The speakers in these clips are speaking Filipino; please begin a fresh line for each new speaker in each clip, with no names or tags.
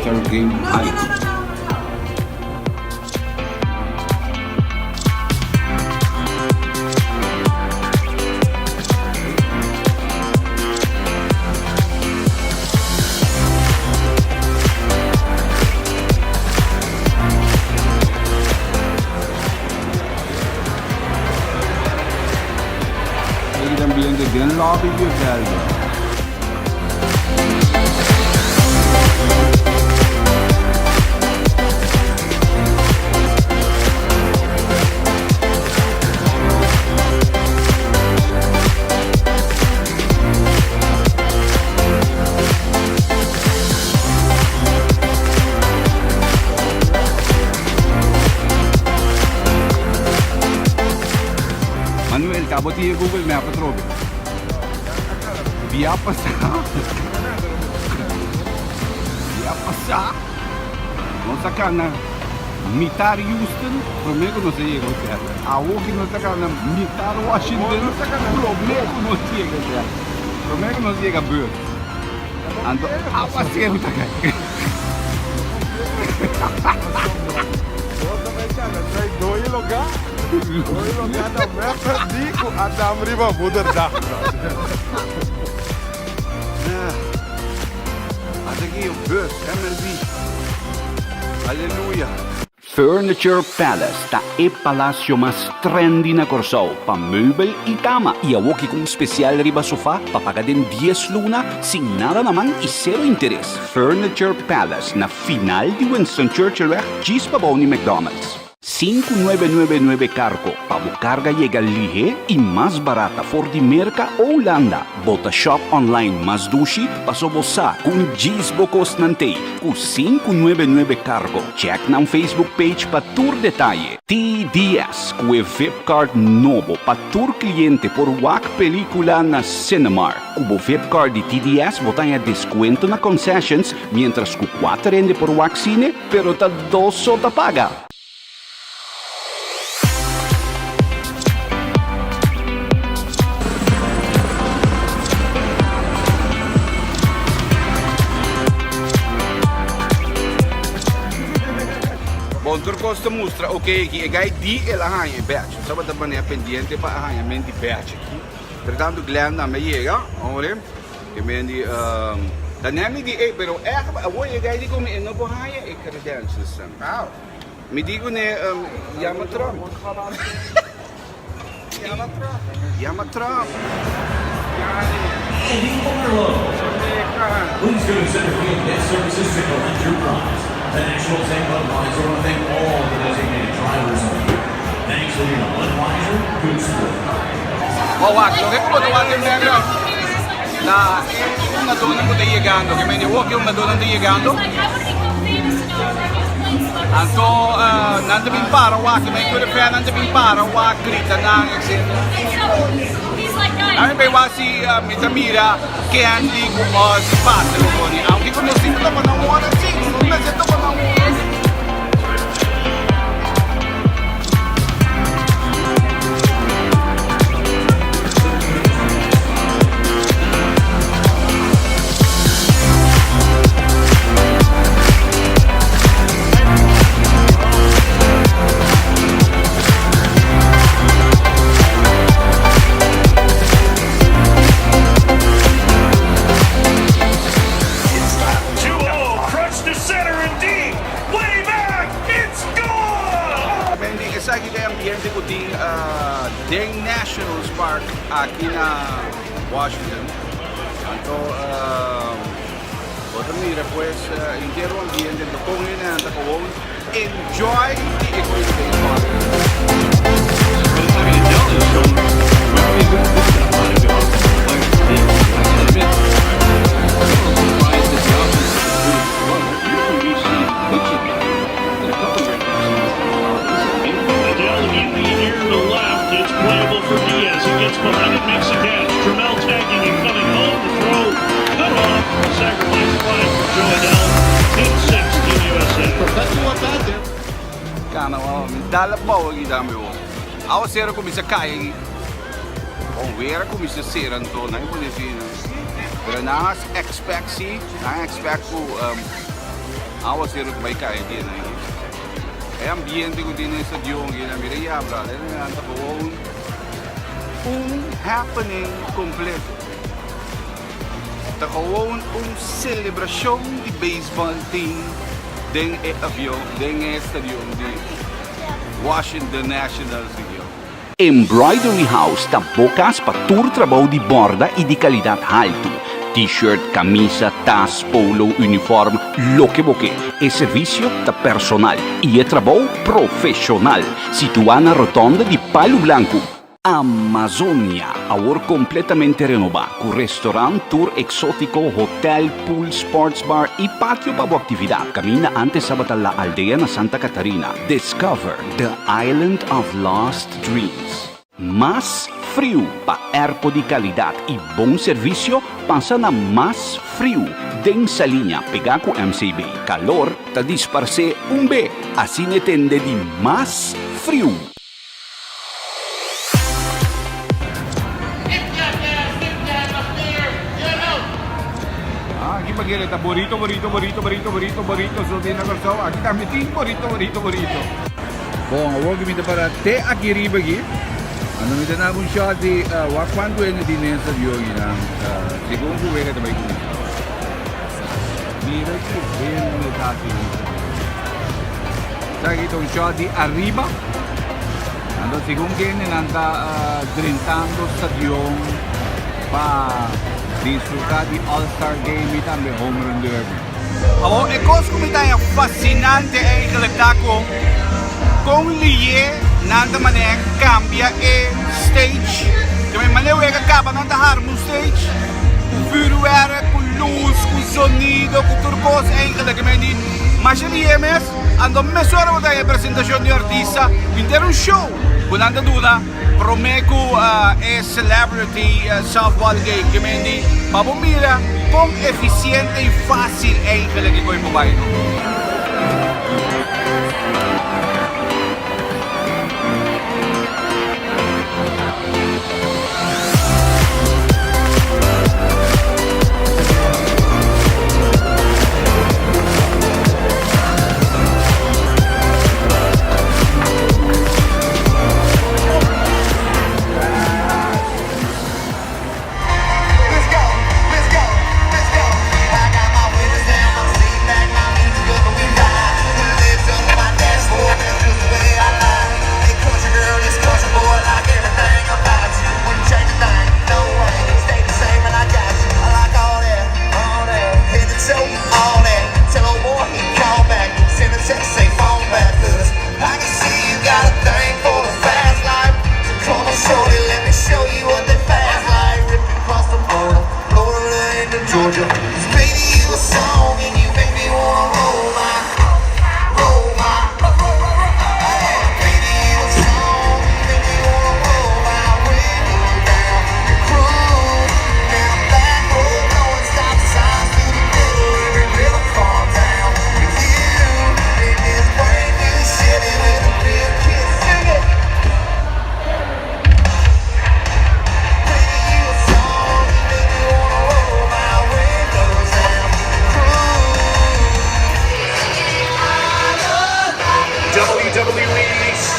All-Star Game High. Ambiente bien lobby y geldi. Manuel, acabou de Google Maps, trobe. Biaha passar. Biaha passar. Não sacana. Mitar Houston, primeiro não sei o que é. A outra não sacana. Mitar Washington, não sacana. Primeiro não sei o que é. Primeiro não sei o que é. Ando, a passeio tá aqui.
Doi lugar da meta dico Adam riba mudar dah.
Aqui o bus, MLB. Aleluia.
Furniture Palace tá e palácio mais trendy na Corsão, pa möbel e cama. E a walkie com especial riba sofá, pa pagar den 10 luna, sin nada naman e zero interesse. Furniture Palace na final de Winston Churchill Weg, Gispa Boni McDonald's. 5999 cargo, pa carga llega lige e mais barata for de merca Holanda. Bota shop online mas dushi, pa sobosa com gisbo kosnante, com 599 cargo. Check na Facebook page pa tour detalhe. TDS, com e Vipcard nobo, pa tour cliente por wak película na Cinemark. Cubo Vipcard de TDS botanha descuento na concessions, mientras que 4 rende por wak cine, pero ta 2 sota paga.
Bom, tu costa mostra, ok, que é gai di e la hanha batch. Sabe da maneira pendente para hanha menti batch aqui. Portanto, glenda me chega, olha, que mendi da nemi di e pero é a voi gai di come no hanha e credentials são. Me digo ne Yamatra. Yamatra.
Please consider being guest services to collect your prize. The National Tank Budweiser want to thank all the designated drivers of the year. Thanks to the Budweiser, good sport.
Waktu, che come tu guardi in background? Una donna che sta llegando, che mi dice che una donna sta llegando. Anto, nanti mi impara, waktu, mi kuda fan, nanti mi impara, waktu, grita, nanti. A mí me va así, mi tamira, que andi como si pase lo pone. Aunque conocí lo con amor, sí, no me siento con amor. Deng Nationals Park aqui na Washington. Então, bota mira, pues, inteiro ambiente do Kongina, da Kowon, enjoy the dalla boa aqui da meu. Ao ser começa a cair, bom ver começa a ser então, não é bonito. Mas nós expect Awa siro may kain din na yun. E ambiente ko din sa stadion yun. Mira ya, brother. Nanta ko happening kompletu. Takawon selebrasyon di baseball team den avião, den stadion di Washington National Stadium.
Embroidery House ta bukas pa tur trabaho di borda e di kalidad alto. T-shirt, camisa, tas, polo, uniform, loke e servicio ta personal e trabaho profesional. Situana rotonda di Palo Blanco. Amazonia, ahora completamente renovada, con restaurante, tour exótico, hotel, pool, sports bar y patio para actividad. Camina antes a la aldea na Santa Catarina. Discover the island of lost dreams. Más frío pa airpo di calidad y buen servicio pasa na más frío. Den sa linya pega ko MCB. Calor ta disparse un B. Así ne tende di más frío.
Kita burrito, so din ako so. Aqui tá meeting burrito.
Bom, huwag kita para te aqui riba aqui. Ano kita na kung shot di quanto é din sa stadion na segundo wega também com. Mira que bem no dati. Sabe itong shot di arriba. Ano segundo que nanta drintando stadion pa disfrutar di All-Star Game e também home run derby. Ako, ekos kumita yung fasinante ay kalagdako kung liye nanda manek cambia stage. Kami manewega kaba nanda harmon stage. Vuurwerk, luz, sonido, turcos ay kalagamendi. Mas liye mes, ando mesora mo tayo presentasyon di artista, pinter un show. Kung nanda duda, promeco celebrity softball game kemendi pabumira kung eficiente e fácil ay kalagi ko yung mobile.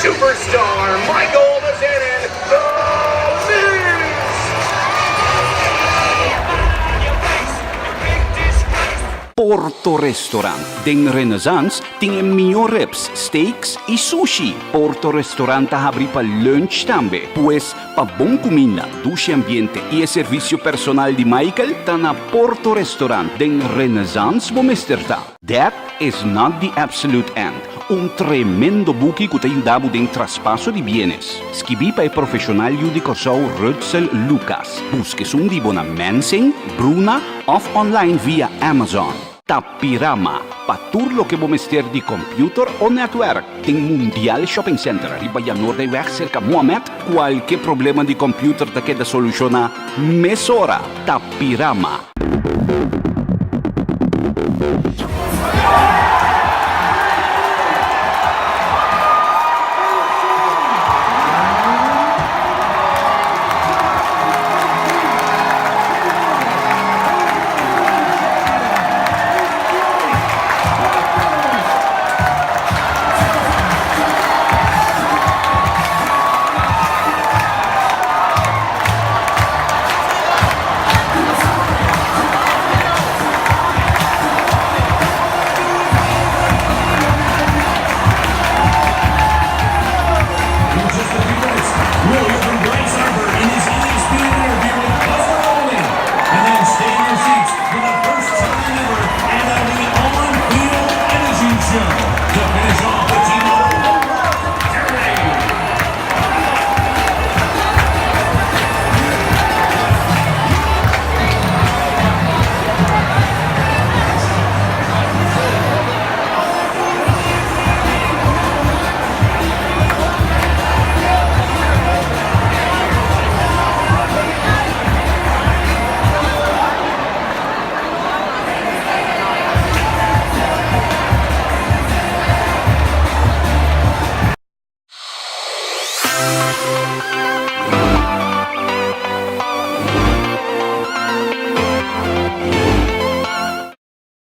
Superstar Michael Bazanin, the
Porto Restaurant. Den Renaissance tinha melhor reps, steaks e sushi. Porto Restaurant abri para lunch também. Pues, para bom comida, duche ambiente e serviço personal de Michael, tá na Porto Restaurant. Den Renaissance Bomesterta. That is not the absolute end. Un tremendo buki que te ayudaba en traspaso de bienes. Skibipa e profesional judico sau Rutzel Lucas. Busques un dibo na Mensing, Bruna of online via Amazon. Tapirama, patur lo que bomester di computer o network. Ting Mundial Shopping Center, riba Norde Weg cerca Mohamed. Qualche problema di computer da queda soluciona mesora. Tapirama.